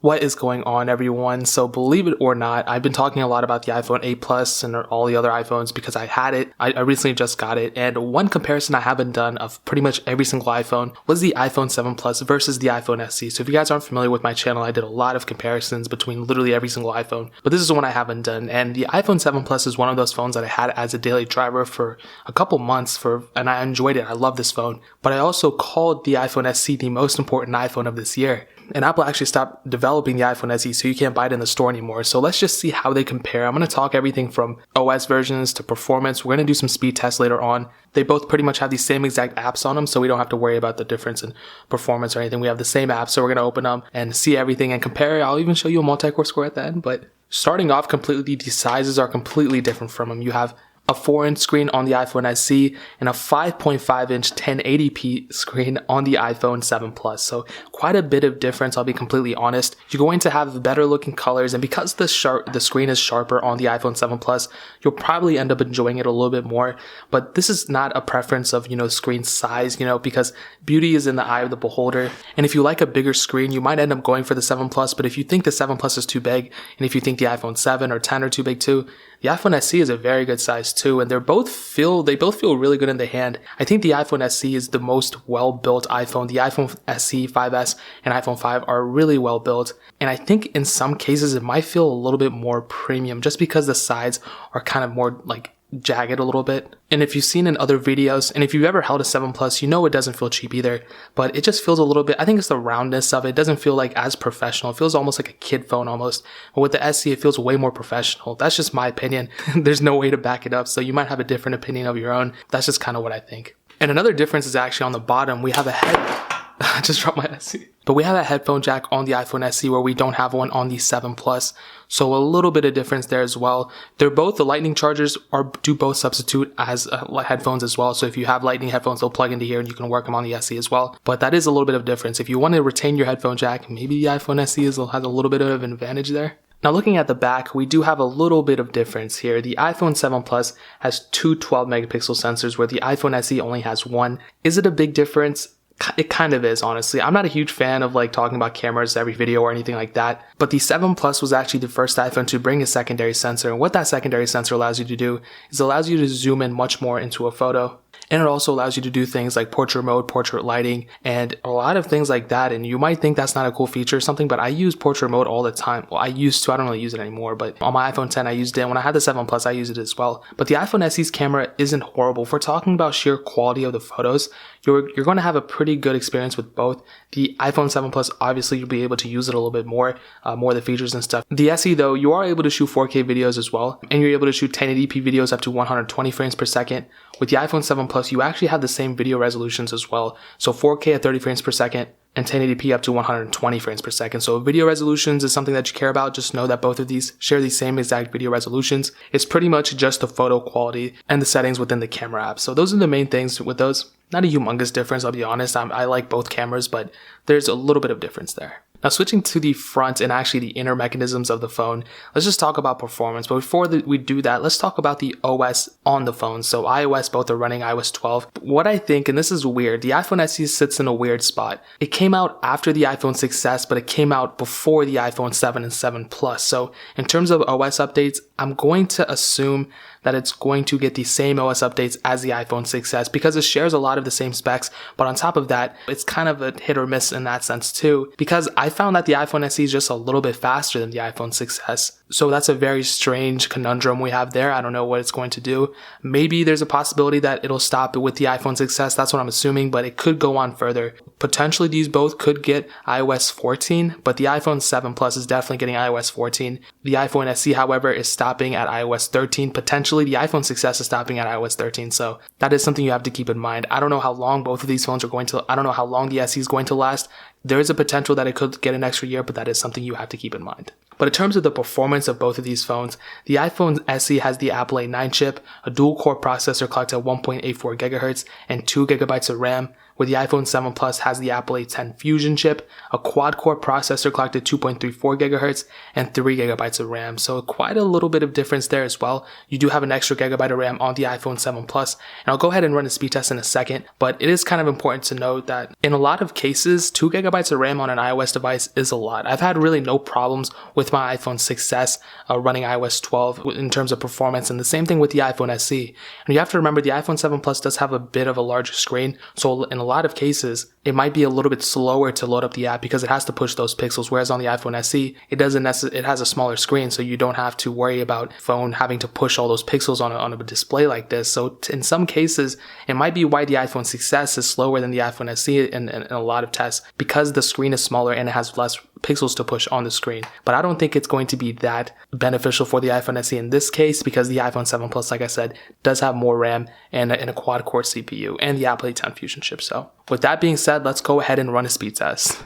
What is going on, everyone? So believe it or not, I've been talking a lot about the iPhone 8 Plus and all the other iPhones because I had it. I recently just got it, and one comparison I haven't done of pretty much every single iPhone was the iPhone 7 Plus versus the iPhone SE. So if you guys aren't familiar with my channel, I did a lot of comparisons between literally every single iPhone, but this is the one I haven't done. And the iPhone 7 Plus is one of those phones that I had as a daily driver for a couple months and I enjoyed it. I love this phone, but I also called the iPhone SE the most important iPhone of this year. And Apple actually stopped developing the iPhone SE, so you can't buy it in the store anymore. So let's just see how they compare. I'm going to talk everything from OS versions to performance. We're going to do some speed tests later on. They both pretty much have the same exact apps on them, so we don't have to worry about the difference in performance or anything. We have the same apps, so we're going to open them and see everything and compare. I'll even show you a multi-core score at the end. But starting off completely, the sizes are completely different from them. You have a 4-inch screen on the iPhone SE and a 5.5-inch 1080p screen on the iPhone 7 Plus. So quite a bit of difference, I'll be completely honest. You're going to have better looking colors, and because the screen is sharper on the iPhone 7 Plus, you'll probably end up enjoying it a little bit more. But this is not a preference of, screen size, because beauty is in the eye of the beholder. And if you like a bigger screen, you might end up going for the 7 Plus, but if you think the 7 Plus is too big, and if you think the iPhone 7 or 10 are too big too, the iPhone SE is a very good size too, and they both feel really good in the hand. I think the iPhone SE is the most well-built iPhone. The iPhone SE 5S and iPhone 5 are really well built, and I think in some cases it might feel a little bit more premium just because the sides are kind of more like jagged a little bit. And if you've seen in other videos, and if you've ever held a 7 Plus, it doesn't feel cheap either, but it just feels a little bit, I think it's the roundness of it. It doesn't feel like as professional. It feels almost like a kid phone almost. But with the SE, it feels way more professional. That's just my opinion. There's no way to back it up, so you might have a different opinion of your own. That's just kind of what I think. And another difference is actually on the bottom. We have a I just dropped my SE. But we have a headphone jack on the iPhone SE where we don't have one on the 7 Plus. So a little bit of difference there as well. The lightning chargers do both substitute as headphones as well. So if you have lightning headphones, they'll plug into here and you can work them on the SE as well. But that is a little bit of difference. If you want to retain your headphone jack, maybe the iPhone SE has a little bit of an advantage there. Now looking at the back, we do have a little bit of difference here. The iPhone 7 Plus has two 12 megapixel sensors where the iPhone SE only has one. Is it a big difference? It kind of is, honestly. I'm not a huge fan of talking about cameras every video or anything like that, but the 7 Plus was actually the first iPhone to bring a secondary sensor, and what that secondary sensor allows you to do is it allows you to zoom in much more into a photo. And it also allows you to do things like portrait mode, portrait lighting, and a lot of things like that. And you might think that's not a cool feature or something, but I use portrait mode all the time. Well, I used to, I don't really use it anymore, but on my iPhone 10, I used it. When I had the 7 Plus, I used it as well. But the iPhone SE's camera isn't horrible. If we're talking about sheer quality of the photos, you're going to have a pretty good experience with both. The iPhone 7 Plus, obviously, you'll be able to use it a little bit more of the features and stuff. The SE, though, you are able to shoot 4K videos as well, and you're able to shoot 1080p videos up to 120 frames per second. With the iPhone 7 Plus, you actually have the same video resolutions as well. So 4K at 30 frames per second and 1080p up to 120 frames per second. So if video resolutions is something that you care about, just know that both of these share the same exact video resolutions. It's pretty much just the photo quality and the settings within the camera app. So those are the main things with those. Not a humongous difference, I'll be honest. I like both cameras, but there's a little bit of difference there. Now switching to the front and actually the inner mechanisms of the phone, let's just talk about performance. But before we do that, let's talk about the OS on the phone. So iOS, both are running iOS 12. What I think, and this is weird, the iPhone SE sits in a weird spot. It came out after the iPhone 6s, but it came out before the iPhone 7 and 7 Plus. So in terms of OS updates, I'm going to assume that it's going to get the same OS updates as the iPhone 6s because it shares a lot of the same specs, but on top of that, it's kind of a hit or miss in that sense too, because I found that the iPhone SE is just a little bit faster than the iPhone 6s. So that's a very strange conundrum we have there. I don't know what it's going to do. Maybe there's a possibility that it'll stop with the iPhone 6s. That's what I'm assuming, but it could go on further. Potentially these both could get iOS 14, but the iPhone 7 Plus is definitely getting iOS 14. The iPhone SE, however, is stopping at iOS 13. Potentially the iPhone 6s is stopping at iOS 13. So that is something you have to keep in mind. I don't know how long both of these phones are going to, I don't know how long the SE is going to last. There is a potential that it could get an extra year, but that is something you have to keep in mind. But in terms of the performance of both of these phones, the iPhone SE has the Apple A9 chip, a dual-core processor clocked at 1.84 GHz, and 2 GB of RAM, where the iPhone 7 Plus has the Apple A10 Fusion chip, a quad-core processor clocked at 2.34 GHz, and 3 GB of RAM. So quite a little bit of difference there as well. You do have an extra gigabyte of RAM on the iPhone 7 Plus, and I'll go ahead and run a speed test in a second, but it is kind of important to note that in a lot of cases, 2 GB of RAM on an iOS device is a lot. I've had really no problems with my iPhone 6s running iOS 12 in terms of performance, and the same thing with the iPhone SE. And you have to remember the iPhone 7 Plus does have a bit of a larger screen, so in a lot of cases, it might be a little bit slower to load up the app because it has to push those pixels, whereas on the iPhone SE, it has a smaller screen, so you don't have to worry about phone having to push all those pixels on a display like this. So in some cases, it might be why the iPhone 6s is slower than the iPhone SE in a lot of tests, because the screen is smaller and it has less pixels to push on the screen. But I don't think it's going to be that beneficial for the iPhone SE in this case, because the iPhone 7 Plus, like I said, does have more RAM and a quad-core CPU and the Apple A10 Fusion chip. So with that being said, let's go ahead and run a speed test.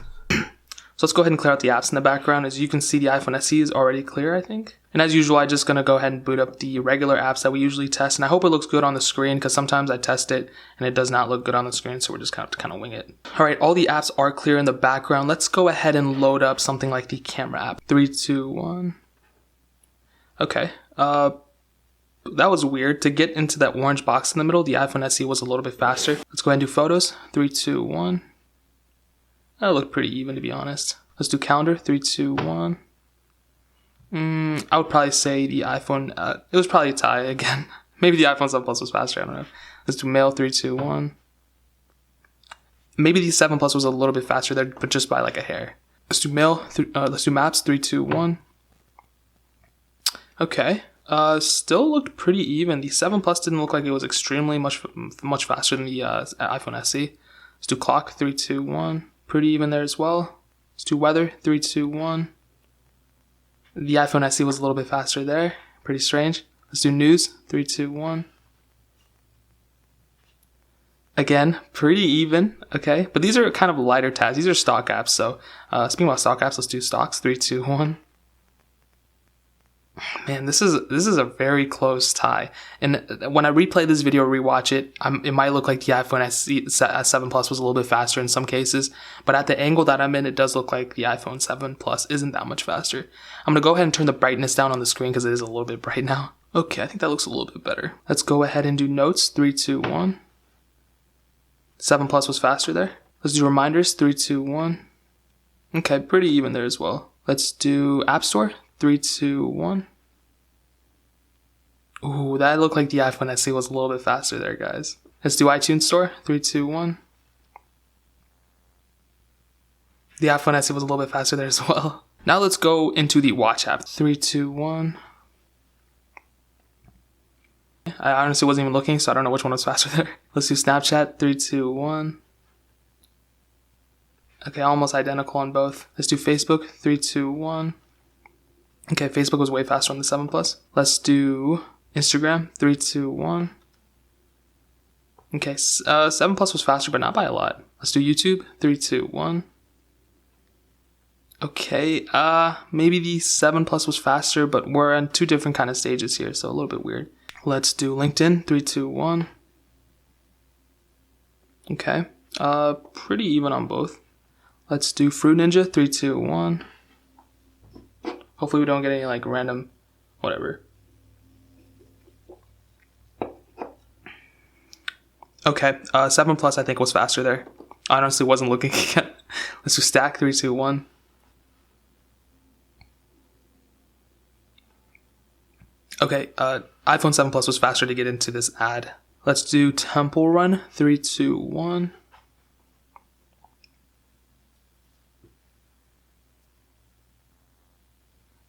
So let's go ahead and clear out the apps in the background. As you can see, the iPhone SE is already clear, I think. And as usual, I'm just going to go ahead and boot up the regular apps that we usually test. And I hope it looks good on the screen, because sometimes I test it and it does not look good on the screen. So we're just going to kind of wing it. All right, all the apps are clear in the background. Let's go ahead and load up something like the camera app. 3, 2, 1. Okay. That was weird. To get into that orange box in the middle, the iPhone SE was a little bit faster. Let's go ahead and do photos. 3, 2, 1. That looked pretty even, to be honest. Let's do calendar. 3, 2, 1. I would probably say the iPhone, it was probably a tie again. Maybe the iPhone 7 Plus was faster, I don't know. Let's do mail. 3, 2, 1. Maybe the 7 Plus was a little bit faster there, but just by like a hair. Let's do mail. Let's do maps. 3, 2, 1. Okay. Still looked pretty even. The 7 Plus didn't look like it was extremely much faster than the iPhone SE. Let's do clock. 3, 2, 1. Pretty even there as well. Let's do weather. 3, 2, 1. The iPhone SE was a little bit faster there. Pretty strange. Let's do news. 3, 2, 1. Again, pretty even. Okay, but these are kind of lighter tabs. These are stock apps. So speaking about stock apps, let's do stocks. 3, 2, 1. Man, this is a very close tie. And when I replay this video or rewatch it, it might look like the iPhone SE 7 Plus was a little bit faster in some cases. But at the angle that I'm in, it does look like the iPhone 7 Plus isn't that much faster. I'm going to go ahead and turn the brightness down on the screen because it is a little bit bright now. Okay, I think that looks a little bit better. Let's go ahead and do notes. 3, 2, 1. 7 Plus was faster there. Let's do reminders. 3, 2, 1. Okay, pretty even there as well. Let's do App Store. 3, 2, 1. Ooh, that looked like the iPhone SE was a little bit faster there, guys. Let's do iTunes Store. 3, 2, 1. The iPhone SE was a little bit faster there as well. Now let's go into the Watch app. 3, 2, 1. I honestly wasn't even looking, so I don't know which one was faster there. Let's do Snapchat. 3, 2, 1. Okay, almost identical on both. Let's do Facebook. 3, 2, 1. Okay, Facebook was way faster on the 7 Plus. Let's do Instagram. 3, 2, 1. Okay, 7 Plus was faster, but not by a lot. Let's do YouTube. 3, 2, 1. Okay, maybe the 7 Plus was faster, but we're on two different kind of stages here, so a little bit weird. Let's do LinkedIn. 3, 2, 1. Okay, pretty even on both. Let's do Fruit Ninja. 3, 2, 1. Hopefully we don't get any like random whatever. Okay, 7 Plus I think was faster there. I honestly wasn't looking again. Let's do Stack. 3, 2, 1. Okay, iPhone 7 Plus was faster to get into this ad. Let's do Temple Run. 3, 2, 1.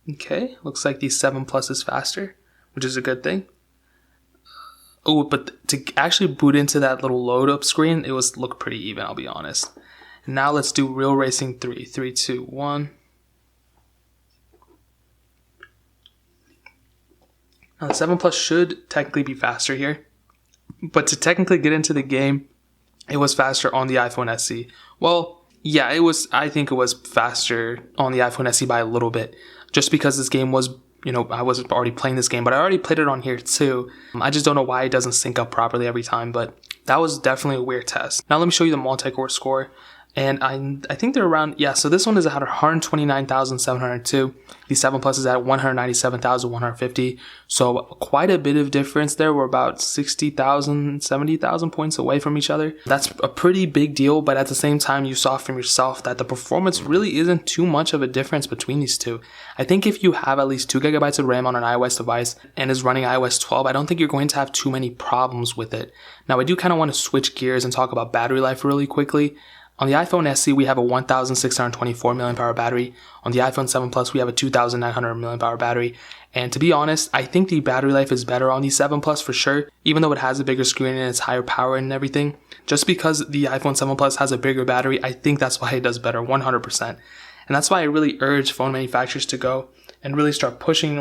Okay, looks like the 7 Plus is faster, which is a good thing. Oh, but to actually boot into that little load up screen, it looked pretty even, I'll be honest. Now let's do Real Racing 3. 3, 2, 1. Now the 7 Plus should technically be faster here, but to technically get into the game, it was faster on the iPhone SE. Well, yeah, I think it was faster on the iPhone SE by a little bit, just because this game was, I was already playing this game, but I already played it on here too. I just don't know why it doesn't sync up properly every time, but That was definitely a weird test. Now let me show you the multi-core score. And I think they're around, yeah, so this one is at 129,702. The 7 Plus is at 197,150. So quite a bit of difference there. We're about 60,000, 70,000 points away from each other. That's a pretty big deal, but at the same time, you saw from yourself that the performance really isn't too much of a difference between these two. I think if you have at least 2 gigabytes of RAM on an iOS device and is running iOS 12, I don't think you're going to have too many problems with it. Now, I do kind of want to switch gears and talk about battery life really quickly. On the iPhone SE, we have a 1,624 mAh battery. On the iPhone 7 Plus, we have a 2,900 mAh battery. And to be honest, I think the battery life is better on the 7 Plus for sure, even though it has a bigger screen and it's higher power and everything. Just because the iPhone 7 Plus has a bigger battery, I think that's why it does better, 100%. And that's why I really urge phone manufacturers to go and really start pushing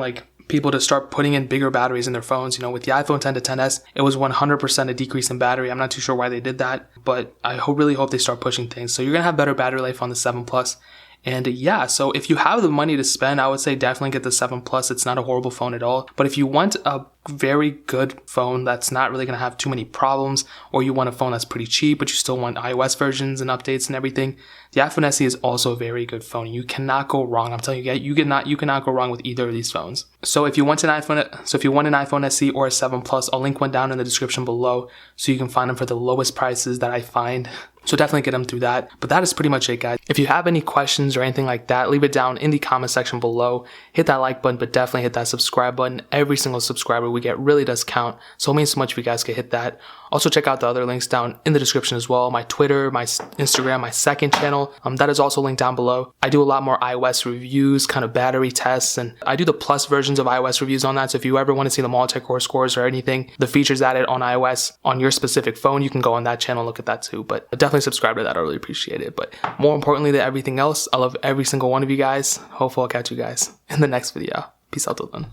people to start putting in bigger batteries in their phones. You know, with the iPhone 10 to 10s, it was 100% a decrease in battery. I'm not too sure why they did that, but I really hope they start pushing things. So you're going to have better battery life on the 7 Plus. And yeah, so if you have the money to spend, I would say definitely get the 7 Plus. It's not a horrible phone at all. But if you want a very good phone that's not really going to have too many problems, or you want a phone that's pretty cheap, but you still want iOS versions and updates and everything, the iPhone SE is also a very good phone. You cannot go wrong. I'm telling you, you cannot go wrong with either of these phones. So if you want an iPhone SE or a 7 Plus, I'll link one down in the description below so you can find them for the lowest prices that I find. So definitely get them through that. But that is pretty much it, guys. If you have any questions or anything like that, leave it down in the comment section below. Hit that like button, but definitely hit that subscribe button. Every single subscriber we get really does count. So it means so much if you guys could hit that. Also check out the other links down in the description as well. My Twitter, my Instagram, my second channel. That is also linked down below. I do a lot more iOS reviews, kind of battery tests, and I do the plus versions of iOS reviews on that. So if you ever want to see the multi-core scores or anything, the features added on iOS on your specific phone, you can go on that channel and look at that too. But definitely subscribe to that. I really appreciate it. But more importantly than everything else, I love every single one of you guys. Hopefully I'll catch you guys in the next video. Peace out till then.